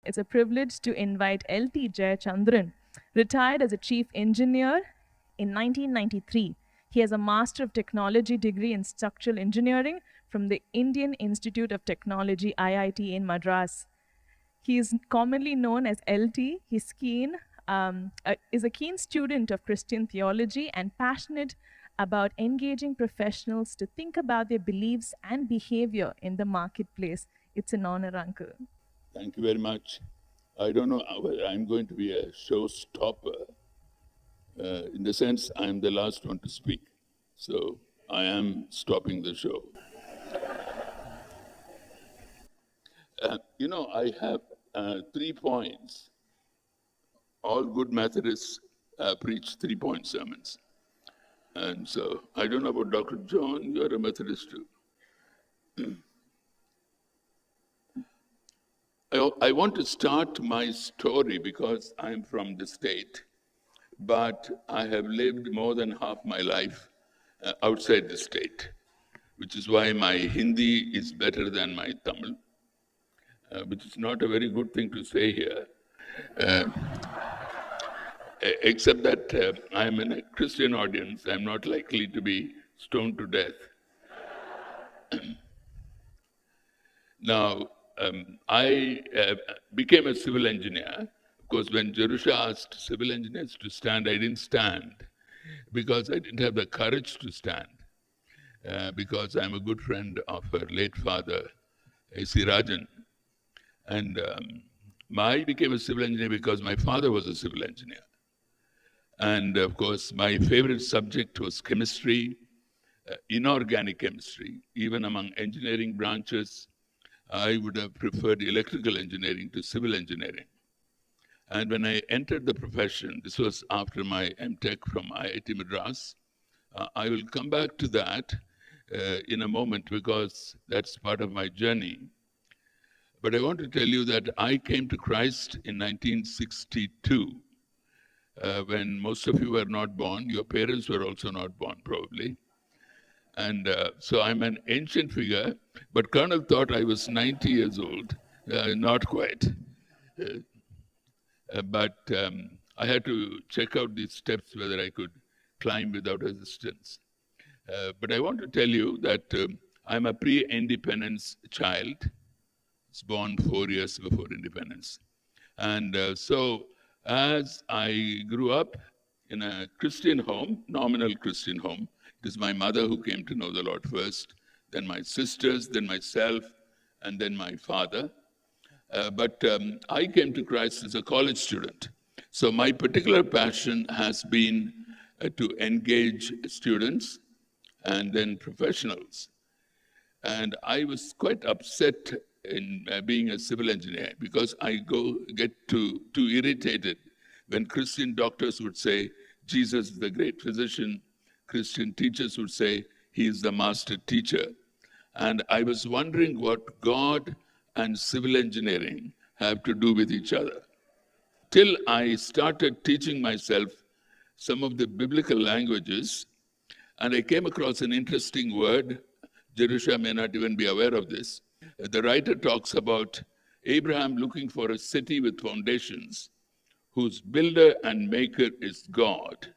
It's a privilege to invite LT Jeyachandran, retired as a chief engineer in 1993. He has a Master of Technology degree in Structural Engineering from the Indian Institute of Technology, IIT in Madras. He is commonly known as LT. Is a keen student of Christian theology and passionate about engaging professionals to think about their beliefs and behavior in the marketplace. It's an honor, Uncle. Thank you very much. I don't know whether I'm going to be a showstopper. In the sense, I'm the last one to speak. So I am stopping the show. I have 3 points. All good Methodists preach 3-point sermons. And so I don't know about Dr. John, you're a Methodist too. I want to start my story because I'm from the state, but I have lived more than half my life outside the state, which is why my Hindi is better than my Tamil, which is not a very good thing to say here, except that I'm in a Christian audience. I'm not likely to be stoned to death. Now, I became a civil engineer. Of course, when Jerusha asked civil engineers to stand, I didn't stand because I didn't have the courage to stand because I'm a good friend of her late father, A.C. Rajan. And I became a civil engineer because my father was a civil engineer. And of course, my favorite subject was chemistry, inorganic chemistry. Even among engineering branches, I would have preferred electrical engineering to civil engineering. And when I entered the profession, this was after my MTech from IIT Madras. I will come back to that in a moment because that's part of my journey. But I want to tell you that I came to Christ in 1962, when most of you were not born. Your parents were also not born, probably. And so I'm an ancient figure, but Colonel thought I was 90 years old. Not quite. But I had to check out these steps, whether I could climb without resistance. But I want to tell you that I'm a pre-independence child. I was born 4 years before independence. And so as I grew up in a Christian home, nominal Christian home, it is my mother who came to know the Lord first, then my sisters, then myself, and then my father. But I came to Christ as a college student. So my particular passion has been to engage students and then professionals. And I was quite upset in being a civil engineer because I get too irritated when Christian doctors would say, Jesus is the great physician. Christian teachers would say, he is the master teacher. And I was wondering what God and civil engineering have to do with each other. Till I started teaching myself some of the biblical languages, and I came across an interesting word. Jerusha may not even be aware of this. The writer talks about Abraham looking for a city with foundations, whose builder and maker is God.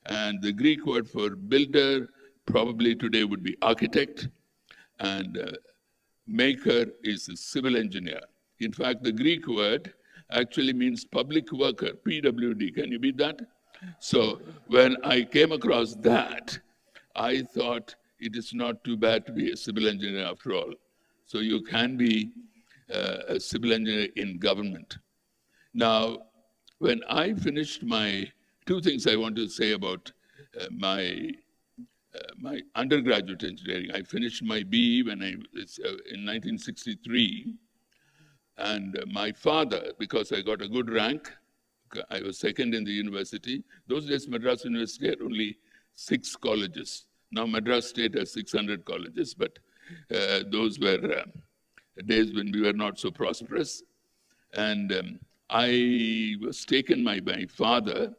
And the Greek word for builder probably today would be architect, and maker is a civil engineer. In fact, the Greek word actually means public worker, PWD. Can you beat that? So when I came across that, I thought it is not too bad to be a civil engineer after all. So you can be a civil engineer in government. Now, when I finished my, 2 things I want to say about my undergraduate engineering. I finished my BE in 1963. And my father, because I got a good rank, I was second in the university. Those days, Madras University had only 6 colleges. Now Madras State has 600 colleges, but those were days when we were not so prosperous. And I was taken by my father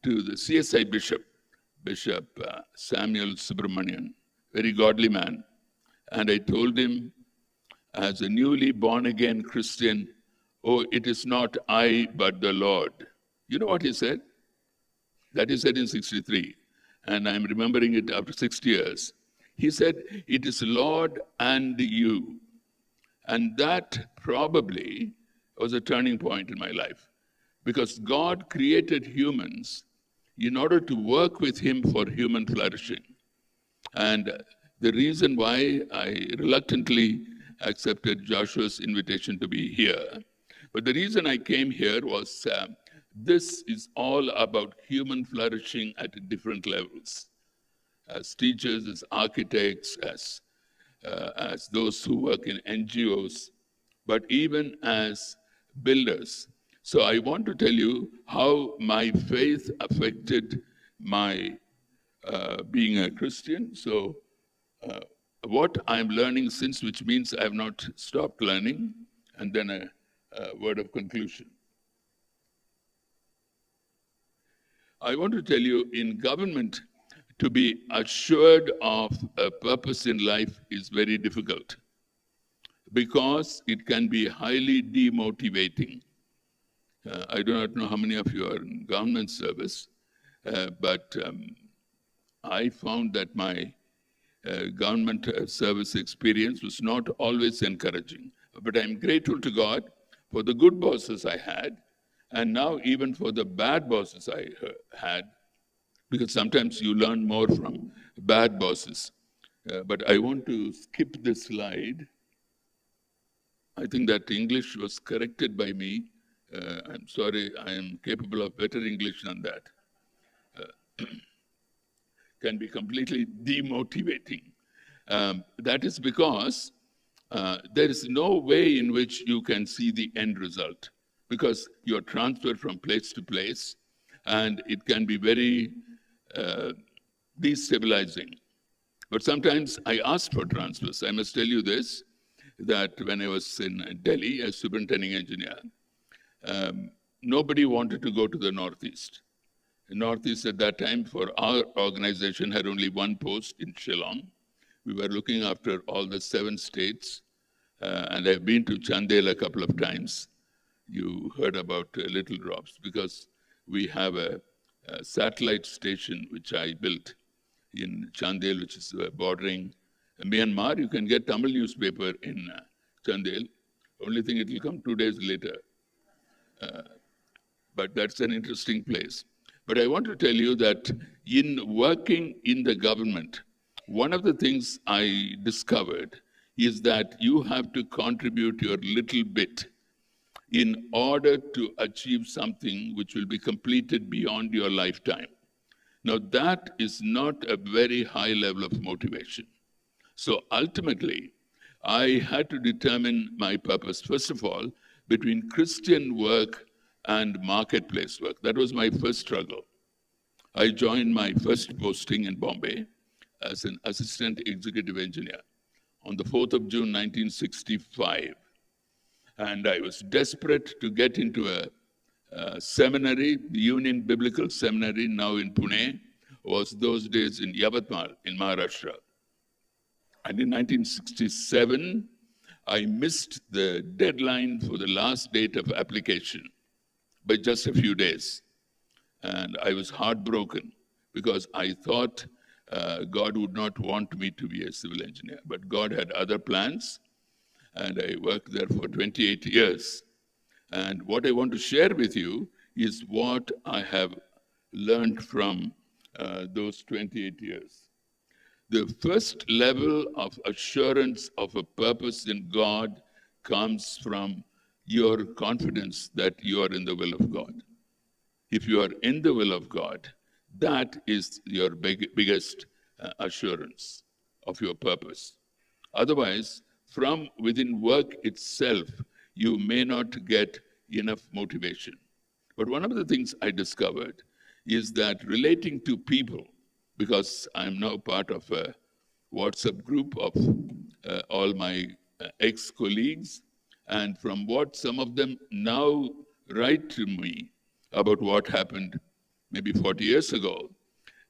to the CSI Bishop Samuel Subramanian, very godly man. And I told him, as a newly born-again Christian, "Oh, it is not I, but the Lord." You know what he said? That he said in 63. And I'm remembering it after 60 years. He said, "It is Lord and you." And that probably was a turning point in my life. Because God created humans in order to work with him for human flourishing. And the reason why I reluctantly accepted Joshua's invitation to be here, but the reason I came here was this is all about human flourishing at different levels. As teachers, as architects, as those who work in NGOs, but even as builders. So I want to tell you how my faith affected my being a Christian. So what I'm learning since, which means I have not stopped learning, and then a word of conclusion. I want to tell you, in government, to be assured of a purpose in life is very difficult because it can be highly demotivating. I do not know how many of you are in government service, but I found that my government service experience was not always encouraging. But I'm grateful to God for the good bosses I had, and now even for the bad bosses I had, because sometimes you learn more from bad bosses. But I want to skip this slide. I think that English was corrected by me. I'm sorry, I am capable of better English than that. Can be completely demotivating. That is because there is no way in which you can see the end result, because you're transferred from place to place, and it can be very destabilizing. But sometimes I asked for transfers. I must tell you this, that when I was in Delhi as superintending engineer, nobody wanted to go to the Northeast. The Northeast at that time for our organization had only one post in Shillong. We were looking after all the 7 states, and I've been to Chandel a couple of times. You heard about Little Drops, because we have a satellite station which I built in Chandel, which is bordering Myanmar. You can get Tamil newspaper in Chandel. Only thing, it will come 2 days later. But that's an interesting place. But I want to tell you that in working in the government, one of the things I discovered is that you have to contribute your little bit in order to achieve something which will be completed beyond your lifetime. Now, that is not a very high level of motivation. So ultimately, I had to determine my purpose, first of all, between Christian work and marketplace work. That was my first struggle. I joined my first posting in Bombay as an assistant executive engineer on the 4th of June, 1965. And I was desperate to get into a seminary, the Union Biblical Seminary, now in Pune, was those days in Yavatmal in Maharashtra. And in 1967, I missed the deadline for the last date of application by just a few days. And I was heartbroken because I thought God would not want me to be a civil engineer. But God had other plans, and I worked there for 28 years. And what I want to share with you is what I have learned from those 28 years. The first level of assurance of a purpose in God comes from your confidence that you are in the will of God. If you are in the will of God, that is your biggest assurance of your purpose. Otherwise, from within work itself, you may not get enough motivation. But one of the things I discovered is that relating to people, because I'm now part of a WhatsApp group of all my ex-colleagues, and from what some of them now write to me about what happened maybe 40 years ago,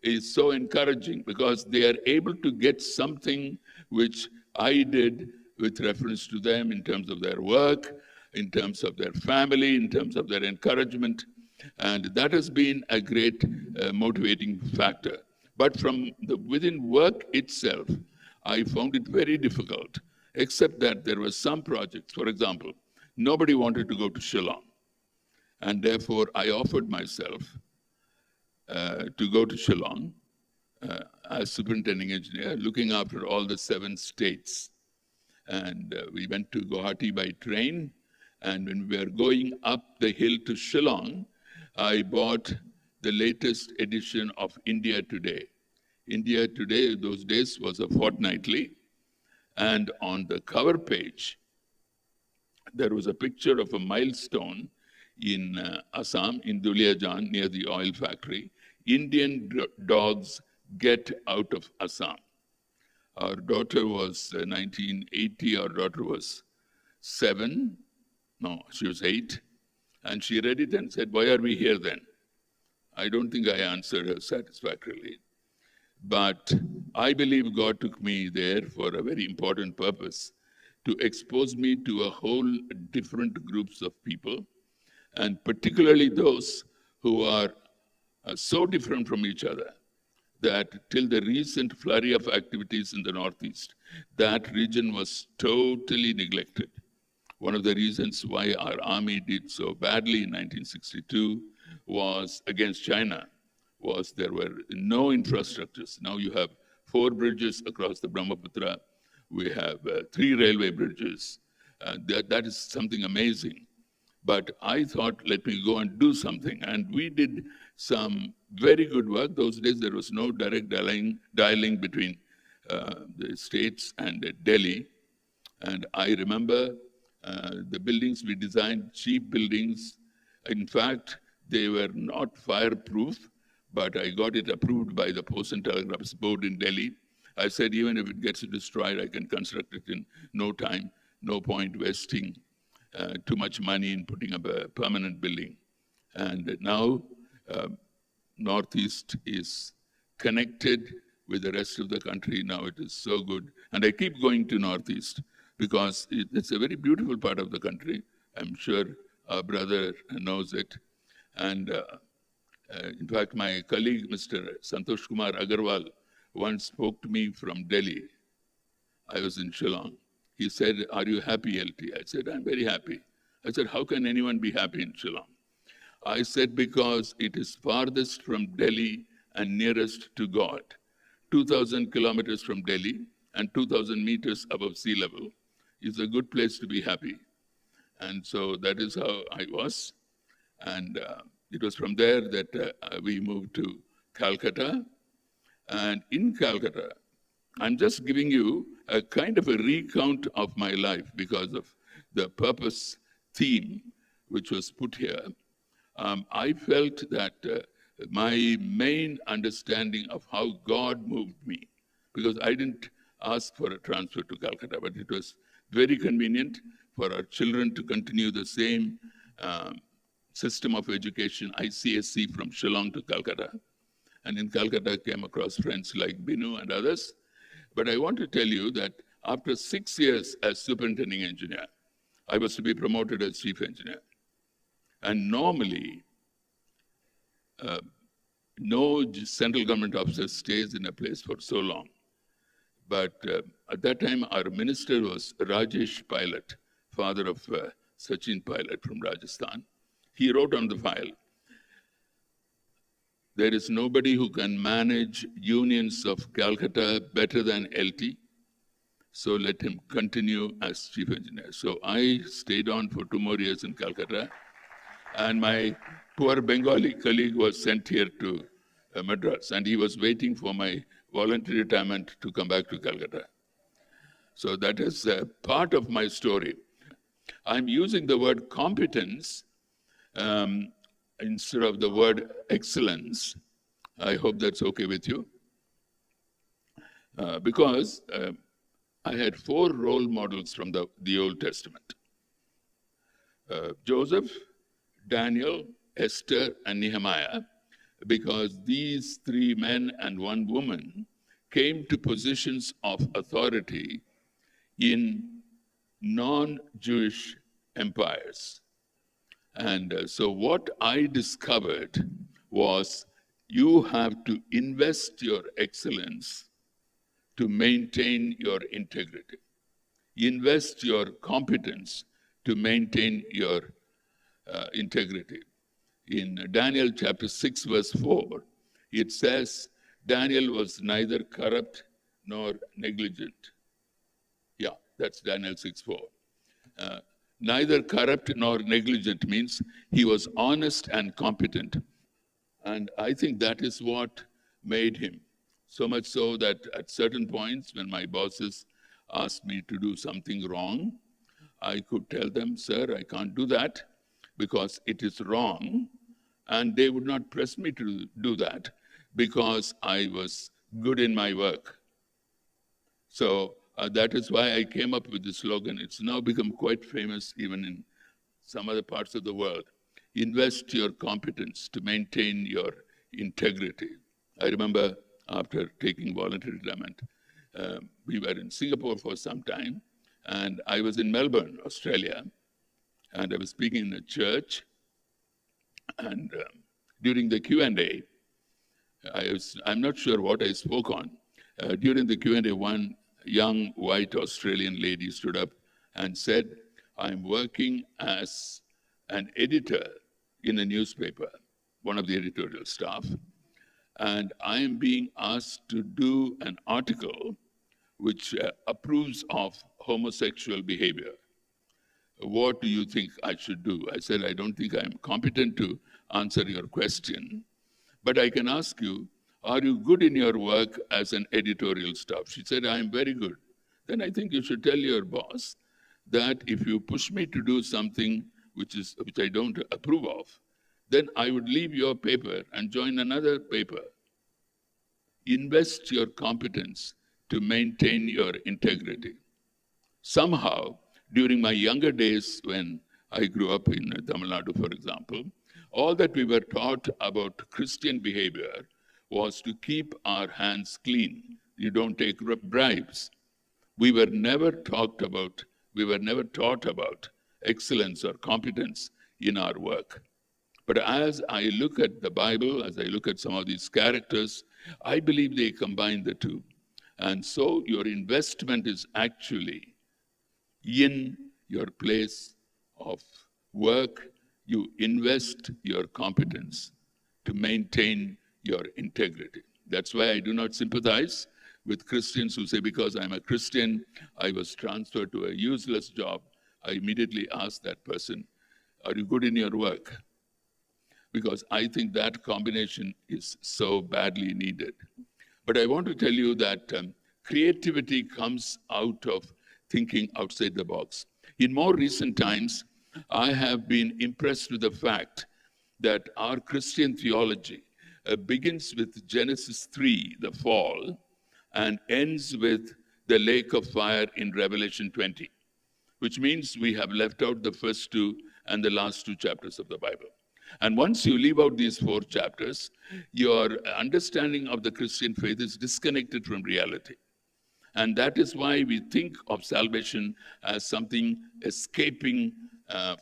is so encouraging, because they are able to get something which I did with reference to them in terms of their work, in terms of their family, in terms of their encouragement. And that has been a great motivating factor. But from within work itself, I found it very difficult, except that there were some projects. For example, nobody wanted to go to Shillong. And therefore, I offered myself to go to Shillong as superintending engineer, looking after all the 7 states. And we went to Guwahati by train. And when we were going up the hill to Shillong, I bought the latest edition of India Today. India Today, those days, was a fortnightly. And on the cover page, there was a picture of a milestone in Assam, in Duliajan, near the oil factory. Indian dogs get out of Assam. Our daughter was 1980, our daughter was 7. No, she was 8. And she read it and said, why are we here then? I don't think I answered her satisfactorily. But I believe God took me there for a very important purpose, to expose me to a whole different groups of people, and particularly those who are so different from each other that till the recent flurry of activities in the Northeast, that region was totally neglected. One of the reasons why our army did so badly in 1962 was against China, was there were no infrastructures. Now you have 4 bridges across the Brahmaputra. We have 3 railway bridges. That is something amazing. But I thought, let me go and do something. And we did some very good work. Those days, there was no direct dialing between the states and Delhi. And I remember the buildings we designed, cheap buildings. In fact, they were not fireproof, but I got it approved by the Post and Telegraphs Board in Delhi. I said, even if it gets destroyed, I can construct it in no time. No point wasting too much money in putting up a permanent building. And now, Northeast is connected with the rest of the country. Now it is so good. And I keep going to Northeast because it's a very beautiful part of the country. I'm sure our brother knows it. And in fact, my colleague, Mr. Santosh Kumar Agarwal, once spoke to me from Delhi. I was in Shillong. He said, are you happy, LT? I said, I'm very happy. I said, how can anyone be happy in Shillong? I said, because it is farthest from Delhi and nearest to God. 2,000 kilometers from Delhi and 2,000 meters above sea level is a good place to be happy. And so that is how I was. And it was from there that we moved to Calcutta. And in Calcutta, I'm just giving you a kind of a recount of my life because of the purpose theme which was put here. I felt that my main understanding of how God moved me, because I didn't ask for a transfer to Calcutta, but it was very convenient for our children to continue the same system of education, ICSC, from Shillong to Calcutta. And in Calcutta, I came across friends like Binu and others. But I want to tell you that after 6 years as superintending engineer, I was to be promoted as chief engineer. And normally, no central government officer stays in a place for so long. But at that time, our minister was Rajesh Pilot, father of Sachin Pilot from Rajasthan. He wrote on the file, there is nobody who can manage unions of Calcutta better than LT. So let him continue as chief engineer. So I stayed on for 2 more years in Calcutta. And my poor Bengali colleague was sent here to Madras. And he was waiting for my voluntary retirement to come back to Calcutta. So that is part of my story. I'm using the word competence instead of the word excellence. I hope that's okay with you. Because I had 4 role models from the Old Testament. Joseph, Daniel, Esther, and Nehemiah, because these 3 men and 1 woman came to positions of authority in non-Jewish empires. And so what I discovered was you have to invest your excellence to maintain your integrity. Invest your competence to maintain your integrity. In Daniel chapter 6, verse 4, it says, Daniel was neither corrupt nor negligent. Yeah, that's Daniel 6:4. Neither corrupt nor negligent means he was honest and competent. And I think that is what made him. So much so that at certain points when my bosses asked me to do something wrong, I could tell them, sir, I can't do that because it is wrong. And they would not press me to do that because I was good in my work. So that is why I came up with this slogan. It's now become quite famous even in some other parts of the world. Invest your competence to maintain your integrity. I remember after taking voluntary retirement, we were in Singapore for some time, and I was in Melbourne, Australia, and I was speaking in a church, and during the Q&A, I'm not sure what I spoke on. During the Q&A, one young white Australian lady stood up and said, I'm working as an editor in a newspaper, one of the editorial staff, and I am being asked to do an article which approves of homosexual behavior. What do you think I should do? I said, I don't think I'm competent to answer your question, but I can ask you, are you good in your work as an editorial staff? She said, I'm very good. Then I think you should tell your boss that if you push me to do something which I don't approve of, then I would leave your paper and join another paper. Invest your competence to maintain your integrity. Somehow, during my younger days when I grew up in Tamil Nadu, for example, all that we were taught about Christian behavior was to keep our hands clean. You don't take bribes. We were never taught about excellence or competence in our work. But as I look at the Bible, as I look at some of these characters, I believe they combine the two. And so your investment is actually in your place of work. You invest your competence to maintain your integrity. That's why I do not sympathize with Christians who say, because I'm a Christian, I was transferred to a useless job. I immediately ask that person, are you good in your work? Because I think that combination is so badly needed. But I want to tell you that creativity comes out of thinking outside the box. In more recent times, I have been impressed with the fact that our Christian theology begins with Genesis 3, the fall, and ends with the lake of fire in Revelation 20, which means we have left out the first two and the last two chapters of the Bible. And once you leave out these four chapters, your understanding of the Christian faith is disconnected from reality. And that is why we think of salvation as something escaping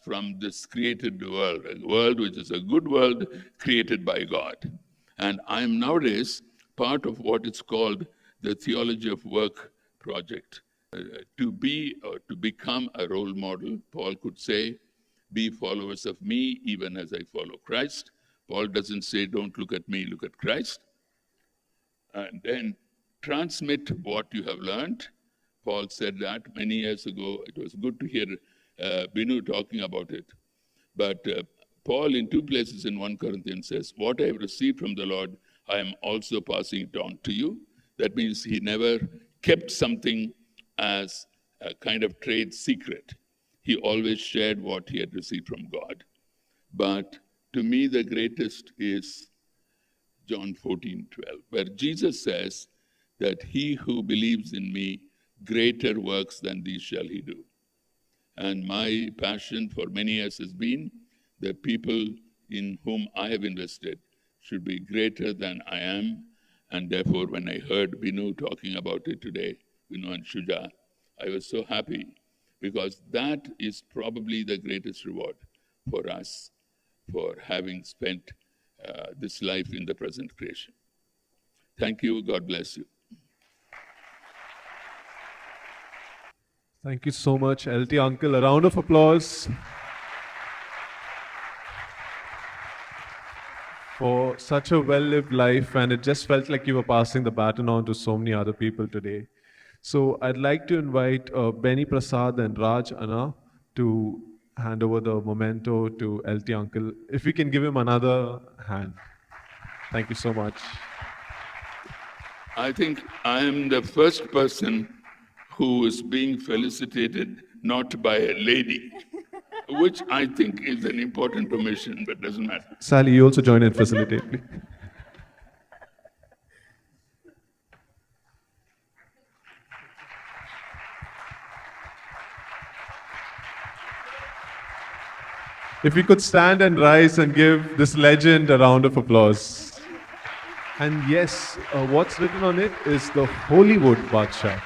from this created world, a world which is a good world created by God. And I'm nowadays part of what is called the Theology of Work project. To be or to become a role model, Paul could say, be followers of me even as I follow Christ. Paul doesn't say, don't look at me, look at Christ. And then transmit what you have learned. Paul said that many years ago. It was good to hear Binu talking about it. But Paul in two places in 1 Corinthians says, what I have received from the Lord, I am also passing it on to you. That means he never kept something as a kind of trade secret. He always shared what he had received from God. But to me, the greatest is John 14:12, where Jesus says that he who believes in me, greater works than these shall he do. And my passion for many years has been that people in whom I have invested should be greater than I am. And therefore, when I heard Binu talking about it today, Binu and Shuja, I was so happy because that is probably the greatest reward for us for having spent this life in the present creation. Thank you. God bless you. Thank you so much, LT Uncle. A round of applause for such a well-lived life, and it just felt like you were passing the baton on to so many other people today. So I'd like to invite Benny Prasad and Raj Anna to hand over the memento to LT Uncle. If we can give him another hand. Thank you so much. I think I am the first person who is being felicitated not by a lady, which I think is an important permission, but doesn't matter. Sally, you also join and facilitate, please. If we could stand and rise and give this legend a round of applause. And yes, what's written on it is the Hollywood Badshah.